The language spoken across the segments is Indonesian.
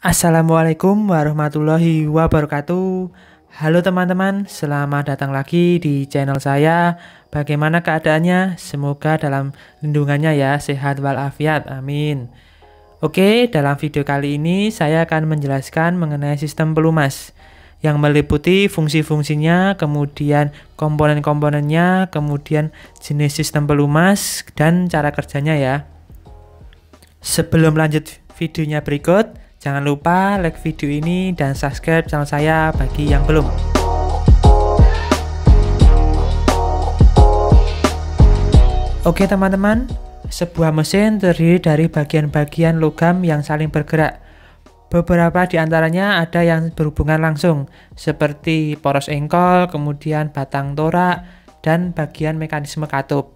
Assalamualaikum warahmatullahi wabarakatuh. Halo teman-teman, selamat datang lagi di channel saya. Bagaimana keadaannya? Semoga dalam lindungannya ya, sehat walafiat, amin. Oke, dalam video kali ini saya akan menjelaskan mengenai sistem pelumas yang meliputi fungsi-fungsinya, kemudian komponen-komponennya, kemudian jenis sistem pelumas, dan cara kerjanya ya. Sebelum lanjut videonya berikut, jangan lupa like video ini dan subscribe channel saya bagi yang belum. Oke teman-teman, sebuah mesin terdiri dari bagian-bagian logam yang saling bergerak. Beberapa di antaranya ada yang berhubungan langsung, seperti poros engkol, kemudian batang torak, dan bagian mekanisme katup.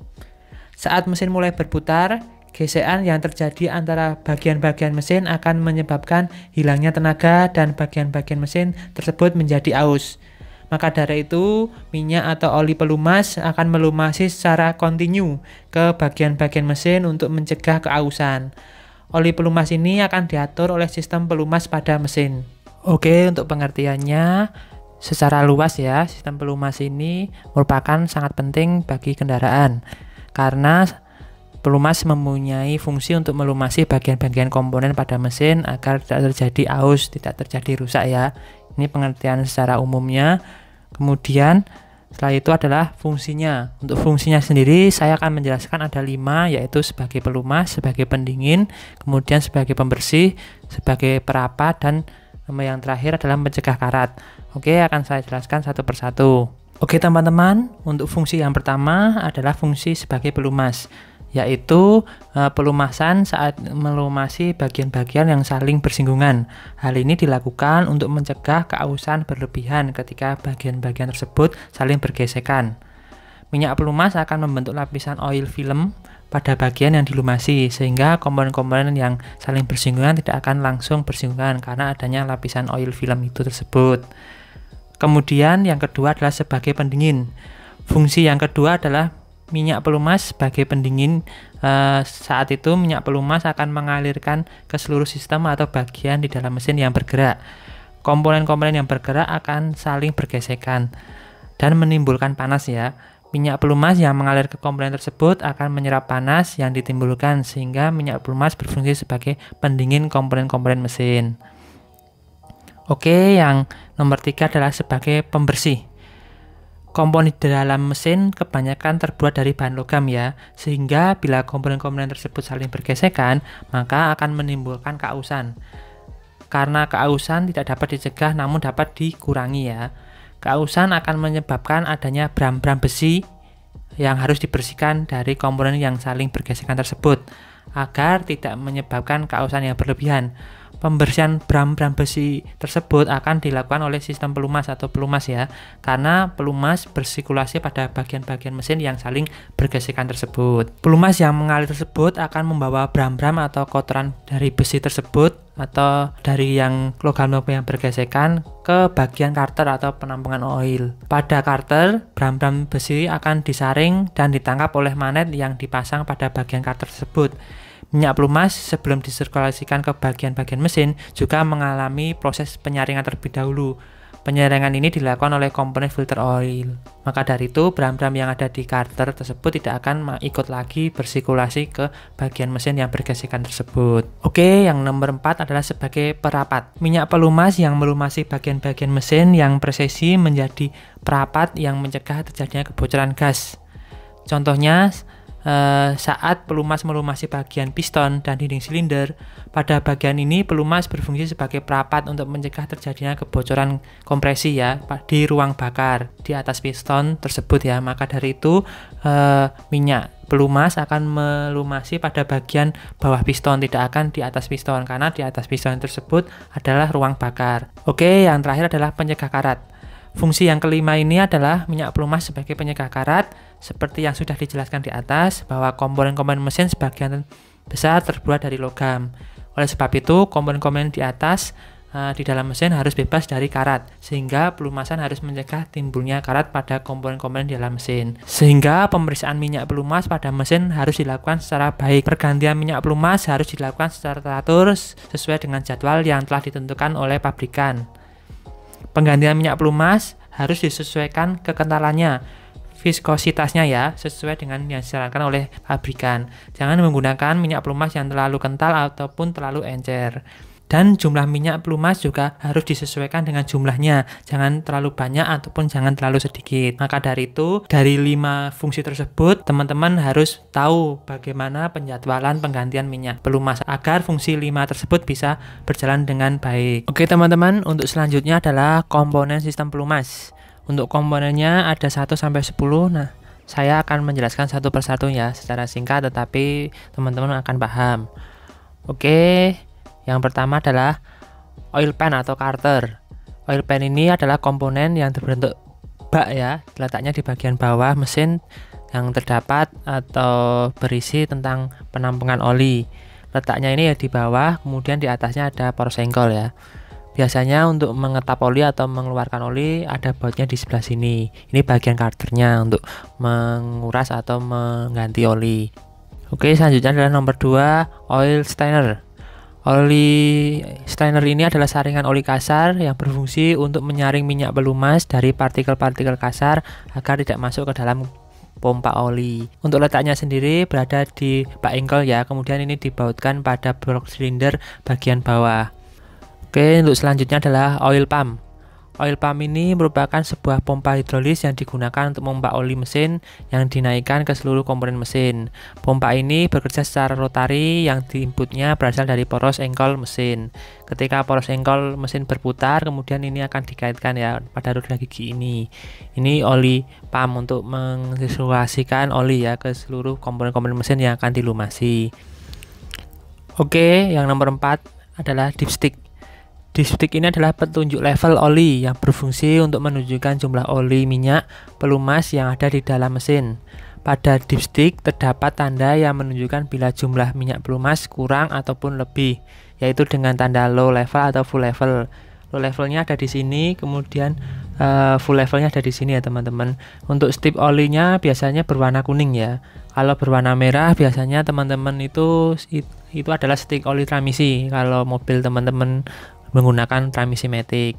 Saat mesin mulai berputar, gesekan yang terjadi antara bagian-bagian mesin akan menyebabkan hilangnya tenaga dan bagian-bagian mesin tersebut menjadi aus. Maka dari itu, minyak atau oli pelumas akan melumasi secara kontinu ke bagian-bagian mesin untuk mencegah keausan. Oli pelumas ini akan diatur oleh sistem pelumas pada mesin. Oke, untuk pengertiannya secara luas ya, sistem pelumas ini merupakan sangat penting bagi kendaraan karena pelumas mempunyai fungsi untuk melumasi bagian-bagian komponen pada mesin agar tidak terjadi aus, tidak terjadi rusak ya. Ini pengertian secara umumnya. Kemudian setelah itu adalah fungsinya. Untuk fungsinya sendiri saya akan menjelaskan ada 5, yaitu sebagai pelumas, sebagai pendingin, kemudian sebagai pembersih, sebagai perapat, dan yang terakhir adalah mencegah karat. Oke, akan saya jelaskan satu persatu. Oke teman-teman, untuk fungsi yang pertama adalah fungsi sebagai pelumas, yaitu pelumasan saat melumasi bagian-bagian yang saling bersinggungan. Hal ini dilakukan untuk mencegah keausan berlebihan ketika bagian-bagian tersebut saling bergesekan. Minyak pelumas akan membentuk lapisan oil film pada bagian yang dilumasi, sehingga komponen-komponen yang saling bersinggungan tidak akan langsung bersinggungan karena adanya lapisan oil film itu tersebut. Kemudian yang kedua adalah sebagai pendingin. Fungsi yang kedua adalah minyak pelumas sebagai pendingin. Saat itu minyak pelumas akan mengalirkan ke seluruh sistem atau bagian di dalam mesin yang bergerak. Komponen-komponen yang bergerak akan saling bergesekan dan menimbulkan panas ya. Minyak pelumas yang mengalir ke komponen tersebut akan menyerap panas yang ditimbulkan, sehingga minyak pelumas berfungsi sebagai pendingin komponen-komponen mesin. Oke, yang nomor 3 adalah sebagai pembersih. Komponen di dalam mesin kebanyakan terbuat dari bahan logam ya, sehingga bila komponen-komponen tersebut saling bergesekan, maka akan menimbulkan keausan. Karena keausan tidak dapat dicegah namun dapat dikurangi ya. Keausan akan menyebabkan adanya bram-bram besi yang harus dibersihkan dari komponen yang saling bergesekan tersebut, agar tidak menyebabkan keausan yang berlebihan. Pembersihan bram-bram besi tersebut akan dilakukan oleh sistem pelumas atau pelumas ya, karena pelumas bersirkulasi pada bagian-bagian mesin yang saling bergesekan tersebut. Pelumas yang mengalir tersebut akan membawa bram-bram atau kotoran dari besi tersebut atau dari yang logam-logam yang bergesekan ke bagian karter atau penampungan oil. Pada karter, bram-bram besi akan disaring dan ditangkap oleh magnet yang dipasang pada bagian karter tersebut. Minyak pelumas sebelum disirkulasikan ke bagian-bagian mesin juga mengalami proses penyaringan terlebih dahulu. Penyaringan ini dilakukan oleh komponen filter oil. Maka dari itu, bram-bram yang ada di karter tersebut tidak akan ikut lagi bersirkulasi ke bagian mesin yang bergesekan tersebut. Oke, yang nomor 4 adalah sebagai perapat. Minyak pelumas yang melumasi bagian-bagian mesin yang presesi menjadi perapat yang mencegah terjadinya kebocoran gas. Contohnya, saat pelumas melumasi bagian piston dan dinding silinder, pada bagian ini pelumas berfungsi sebagai perapat untuk mencegah terjadinya kebocoran kompresi ya di ruang bakar di atas piston tersebut ya. Maka dari itu minyak pelumas akan melumasi pada bagian bawah piston, tidak akan di atas piston, karena di atas piston tersebut adalah ruang bakar. Oke, yang terakhir adalah pencegah karat. Fungsi yang kelima ini adalah minyak pelumas sebagai pencegah karat. Seperti yang sudah dijelaskan di atas, bahwa komponen-komponen mesin sebagian besar terbuat dari logam. Oleh sebab itu, komponen-komponen di atas di dalam mesin harus bebas dari karat, sehingga pelumasan harus mencegah timbulnya karat pada komponen-komponen di dalam mesin. Sehingga pemeriksaan minyak pelumas pada mesin harus dilakukan secara baik. Pergantian minyak pelumas harus dilakukan secara teratur sesuai dengan jadwal yang telah ditentukan oleh pabrikan. Penggantian minyak pelumas harus disesuaikan kekentalannya, viskositasnya ya, sesuai dengan yang disarankan oleh pabrikan. Jangan menggunakan minyak pelumas yang terlalu kental ataupun terlalu encer. Dan jumlah minyak pelumas juga harus disesuaikan dengan jumlahnya, jangan terlalu banyak ataupun jangan terlalu sedikit. Maka dari itu, dari 5 fungsi tersebut, teman-teman harus tahu bagaimana penjadwalan penggantian minyak pelumas agar fungsi 5 tersebut bisa berjalan dengan baik. Oke teman-teman, untuk selanjutnya adalah komponen sistem pelumas. Untuk komponennya ada 1 sampai 10. Nah, saya akan menjelaskan satu persatu ya, secara singkat tetapi teman-teman akan paham. Oke. Yang pertama adalah oil pan atau carter. Oil pan ini adalah komponen yang berbentuk bak ya, letaknya di bagian bawah mesin yang terdapat atau berisi tentang penampungan oli. Letaknya ini ya di bawah, kemudian di atasnya ada poros engkol ya. Biasanya untuk mengetap oli atau mengeluarkan oli ada bautnya di sebelah sini. Ini bagian carternya untuk menguras atau mengganti oli. Oke, selanjutnya adalah nomor 2, oil strainer. Oli strainer ini adalah saringan oli kasar yang berfungsi untuk menyaring minyak pelumas dari partikel-partikel kasar agar tidak masuk ke dalam pompa oli. Untuk letaknya sendiri berada di bak engkol ya, kemudian ini dibautkan pada blok silinder bagian bawah. Oke, untuk selanjutnya adalah oil pump. Oil pump ini merupakan sebuah pompa hidrolis yang digunakan untuk memompa oli mesin yang dinaikkan ke seluruh komponen mesin. Pompa ini bekerja secara rotari yang inputnya berasal dari poros engkol mesin. Ketika poros engkol mesin berputar, kemudian ini akan dikaitkan ya pada roda gigi ini. Ini oli pump untuk mensirkulasikan oli ya ke seluruh komponen-komponen mesin yang akan dilumasi. Oke, yang nomor 4 adalah dipstick. Dipstick ini adalah petunjuk level oli yang berfungsi untuk menunjukkan jumlah oli minyak pelumas yang ada di dalam mesin. Pada dipstick terdapat tanda yang menunjukkan bila jumlah minyak pelumas kurang ataupun lebih, yaitu dengan tanda low level atau full level. Low levelnya ada di sini, kemudian full levelnya ada di sini ya teman-teman. Untuk strip olinya biasanya berwarna kuning ya. Kalau berwarna merah biasanya teman-teman itu adalah stick oli transmisi. Kalau mobil teman-teman menggunakan transmisi matic.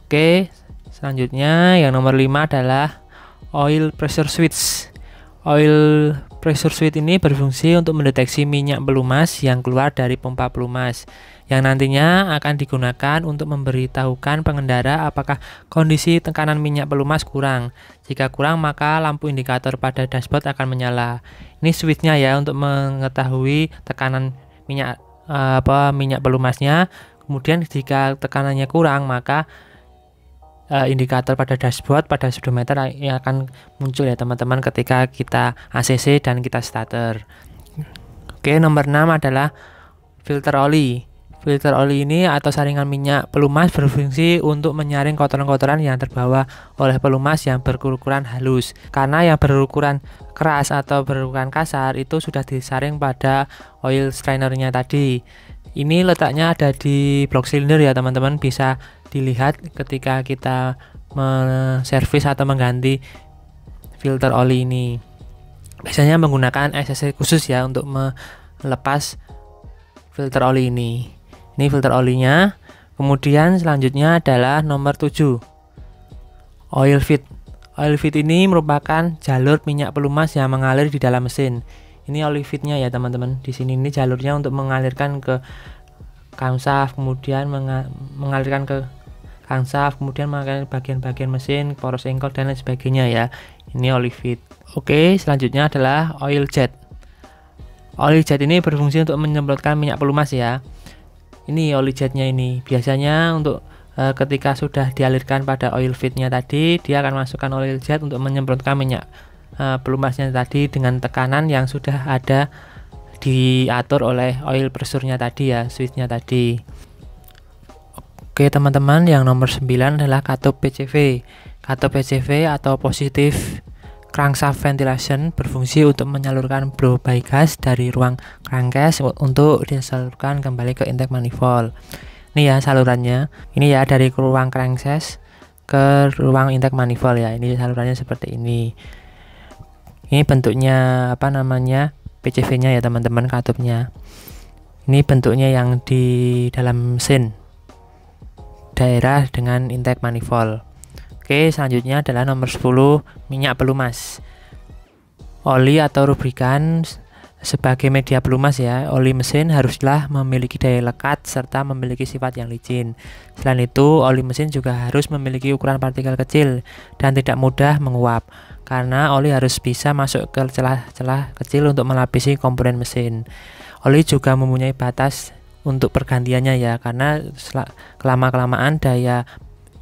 Oke, selanjutnya yang nomor 5 adalah oil pressure switch. Oil pressure switch ini berfungsi untuk mendeteksi minyak pelumas yang keluar dari pompa pelumas, yang nantinya akan digunakan untuk memberitahukan pengendara apakah kondisi tekanan minyak pelumas kurang. Jika kurang, maka lampu indikator pada dashboard akan menyala. Ini switchnya ya untuk mengetahui tekanan minyak pelumasnya. Kemudian jika tekanannya kurang, maka indikator pada dashboard pada speedometer yang akan muncul ya teman-teman ketika kita ACC dan kita starter. Oke, nomor 6 adalah filter oli. Filter oli ini atau saringan minyak pelumas berfungsi untuk menyaring kotoran-kotoran yang terbawa oleh pelumas yang berukuran halus. Karena yang berukuran keras atau berukuran kasar itu sudah disaring pada oil strainernya tadi. Ini letaknya ada di blok silinder ya teman-teman, bisa dilihat ketika kita menservis atau mengganti filter oli ini. Biasanya menggunakan aksesoris khusus ya untuk melepas filter oli ini. Ini filter olinya. Kemudian selanjutnya adalah nomor 7, oil feed. Oil feed ini merupakan jalur minyak pelumas yang mengalir di dalam mesin. Ini oil feednya ya teman-teman. Di sini ini jalurnya untuk mengalirkan ke camshaft, kemudian mengalirkan ke camshaft, kemudian mengalirkan bagian-bagian mesin, poros engkol dan lain sebagainya ya. Ini oil feed. Oke, selanjutnya adalah oil jet. Oil jet ini berfungsi untuk menyemprotkan minyak pelumas ya. Ini oil jetnya ini. Biasanya untuk ketika sudah dialirkan pada oil feednya tadi, dia akan masukkan oil jet untuk menyemprotkan minyak pelumasnya tadi dengan tekanan yang sudah ada diatur oleh oil pressure-nya tadi ya, switch-nya tadi. Oke teman-teman, yang nomor 9 adalah katup PCV. Katup PCV atau positive crankshaft ventilation berfungsi untuk menyalurkan blow by gas dari ruang crankcase untuk disalurkan kembali ke intake manifold. Ini ya salurannya. Ini ya dari ruang crankshaft ke ruang intake manifold ya. Ini salurannya seperti ini. Ini bentuknya apa namanya? PCV-nya ya teman-teman, katupnya. Ini bentuknya yang di dalam mesin. Daerah dengan intake manifold. Oke, selanjutnya adalah nomor 10, minyak pelumas. Oli atau lubrikan sebagai media pelumas ya, oli mesin haruslah memiliki daya lekat serta memiliki sifat yang licin. Selain itu, oli mesin juga harus memiliki ukuran partikel kecil dan tidak mudah menguap, karena oli harus bisa masuk ke celah-celah kecil untuk melapisi komponen mesin. Oli juga mempunyai batas untuk pergantiannya ya, karena kelama-kelamaan daya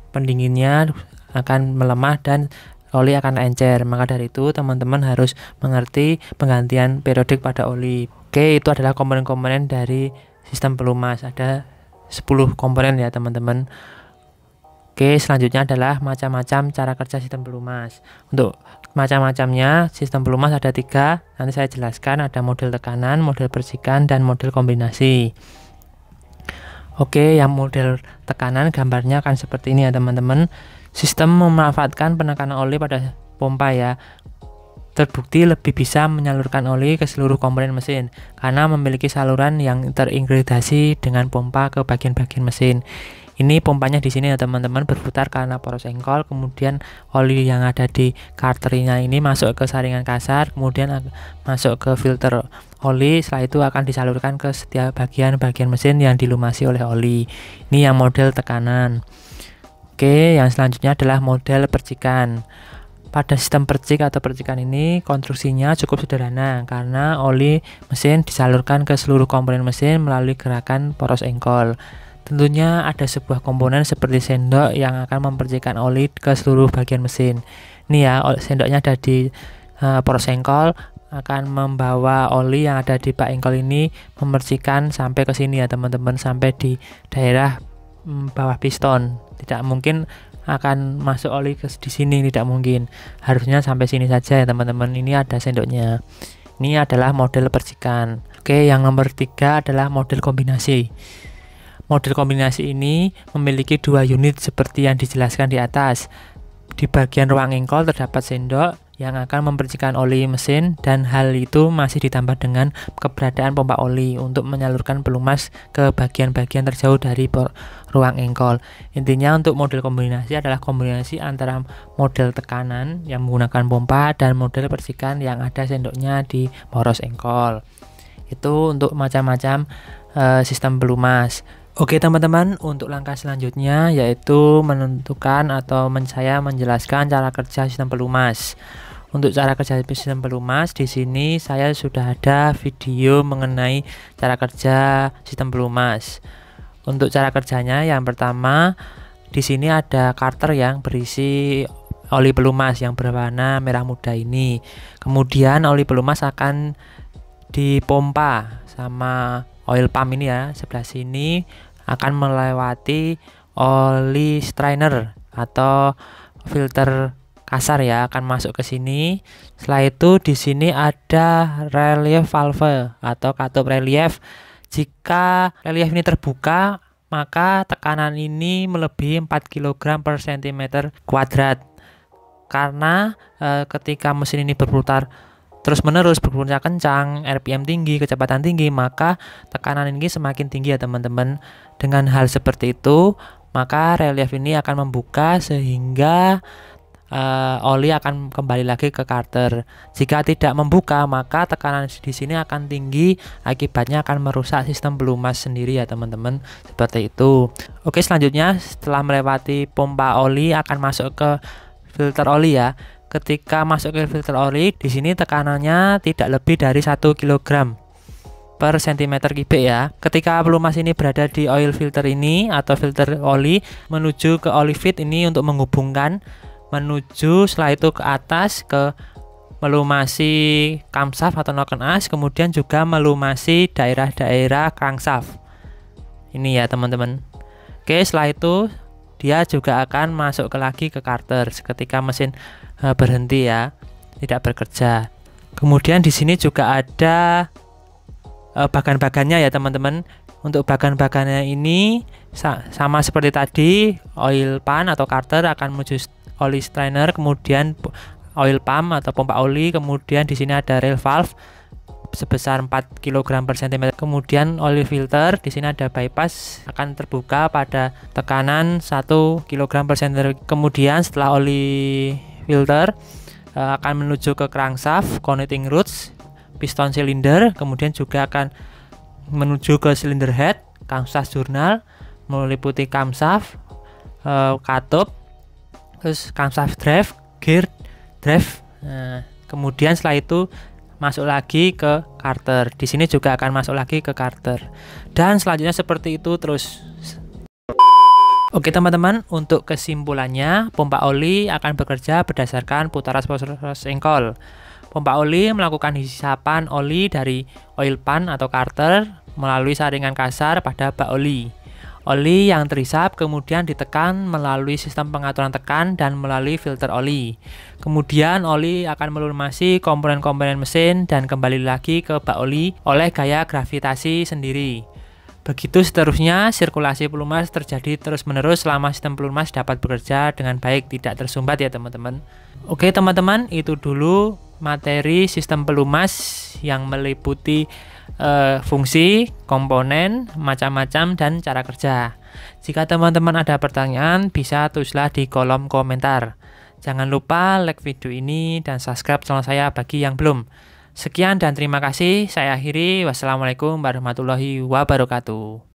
pendinginnya akan melemah dan oli akan encer. Maka dari itu teman-teman harus mengerti penggantian periodik pada oli. Oke, itu adalah komponen-komponen dari sistem pelumas. Ada 10 komponen ya teman-teman. Oke, selanjutnya adalah macam-macam cara kerja sistem pelumas. Untuk macam-macamnya sistem pelumas ada 3. Nanti saya jelaskan, ada model tekanan, model percikan, dan model kombinasi. Oke, yang model tekanan gambarnya akan seperti ini ya teman-teman. Sistem memanfaatkan penekanan oli pada pompa ya. Terbukti lebih bisa menyalurkan oli ke seluruh komponen mesin karena memiliki saluran yang terintegrasi dengan pompa ke bagian-bagian mesin. Ini pompanya di sini ya teman-teman, berputar karena poros engkol, kemudian oli yang ada di karternya ini masuk ke saringan kasar, kemudian masuk ke filter oli, setelah itu akan disalurkan ke setiap bagian-bagian mesin yang dilumasi oleh oli. Ini yang model tekanan. Oke, yang selanjutnya adalah model percikan. Pada sistem percik atau percikan ini konstruksinya cukup sederhana karena oli mesin disalurkan ke seluruh komponen mesin melalui gerakan poros engkol. Tentunya ada sebuah komponen seperti sendok yang akan mempercikkan oli ke seluruh bagian mesin. Ini ya, sendoknya ada di poros engkol, akan membawa oli yang ada di bak engkol ini memercikan sampai ke sini ya teman-teman, sampai di daerah bawah piston. Tidak mungkin akan masuk oli di sini, tidak mungkin. Harusnya sampai sini saja ya teman-teman. Ini ada sendoknya. Ini adalah model percikan. Oke, yang nomor 3 adalah model kombinasi. Model kombinasi ini memiliki 2 unit seperti yang dijelaskan di atas. Di bagian ruang engkol terdapat sendok yang akan mempercikan oli mesin, dan hal itu masih ditambah dengan keberadaan pompa oli untuk menyalurkan pelumas ke bagian-bagian terjauh dari ruang engkol. Intinya untuk model kombinasi adalah kombinasi antara model tekanan yang menggunakan pompa dan model percikan yang ada sendoknya di poros engkol. Itu untuk macam-macam sistem pelumas. Oke teman-teman, untuk langkah selanjutnya yaitu menentukan atau saya menjelaskan cara kerja sistem pelumas. Untuk cara kerja sistem pelumas, di sini saya sudah ada video mengenai cara kerja sistem pelumas. Untuk cara kerjanya, yang pertama di sini ada karter yang berisi oli pelumas yang berwarna merah muda ini. Kemudian oli pelumas akan dipompa sama oil pump ini ya, sebelah sini akan melewati oli strainer atau filter kasar ya, akan masuk ke sini. Setelah itu di sini ada relief valve atau katup relief. Jika relief ini terbuka, maka tekanan ini melebihi 4 kg per cm kuadrat. Karena ketika mesin ini berputar terus-menerus, berputar kencang, RPM tinggi, kecepatan tinggi, maka tekanan ini semakin tinggi ya teman-teman. Dengan hal seperti itu, maka relief ini akan membuka sehingga oli akan kembali lagi ke karter. Jika tidak membuka, maka tekanan di sini akan tinggi, akibatnya akan merusak sistem pelumas sendiri ya teman-teman. Seperti itu. Oke, selanjutnya setelah melewati pompa oli akan masuk ke filter oli ya. Ketika masuk ke filter oli, di sini tekanannya tidak lebih dari 1 kg per cm kubik ya. Ketika pelumas ini berada di oil filter ini atau filter oli menuju ke oli feed ini untuk menghubungkan, menuju setelah itu ke atas ke melumasi camshaft atau noken as, kemudian juga melumasi daerah-daerah crankshaft ini ya teman-teman. Oke, setelah itu dia juga akan masuk lagi ke karter ketika mesin berhenti ya, tidak bekerja. Kemudian di sini juga ada bagan-bagannya ya teman-teman. Untuk bagan-bagannya ini sama seperti tadi, oil pan atau carter akan menuju oli strainer, kemudian oil pump atau pompa oli, kemudian di sini ada rail valve sebesar 4 kg per cm. Kemudian oli filter di sini ada bypass akan terbuka pada tekanan 1 kg per cm. Kemudian setelah oli filter akan menuju ke crankshaft, connecting rods, piston silinder, kemudian juga akan menuju ke cylinder head, camshaft journal, meliputi camshaft, katup, terus camshaft drive, gear drive. Kemudian setelah itu masuk lagi ke carter. Di sini juga akan masuk lagi ke carter. Dan selanjutnya seperti itu terus. Oke teman-teman, untuk kesimpulannya, pompa oli akan bekerja berdasarkan putaran proses engkol. Pompa oli melakukan hisapan oli dari oil pan atau carter melalui saringan kasar pada bak oli. Oli yang terhisap kemudian ditekan melalui sistem pengaturan tekan dan melalui filter oli. Kemudian oli akan melumasi komponen-komponen mesin dan kembali lagi ke bak oli oleh gaya gravitasi sendiri. Begitu seterusnya, sirkulasi pelumas terjadi terus-menerus selama sistem pelumas dapat bekerja dengan baik, tidak tersumbat ya teman-teman. Oke teman-teman, itu dulu materi sistem pelumas yang meliputi fungsi, komponen, macam-macam, dan cara kerja. Jika teman-teman ada pertanyaan, bisa tulislah di kolom komentar. Jangan lupa like video ini dan subscribe channel saya bagi yang belum. Sekian dan terima kasih. Saya akhiri. Wassalamualaikum warahmatullahi wabarakatuh.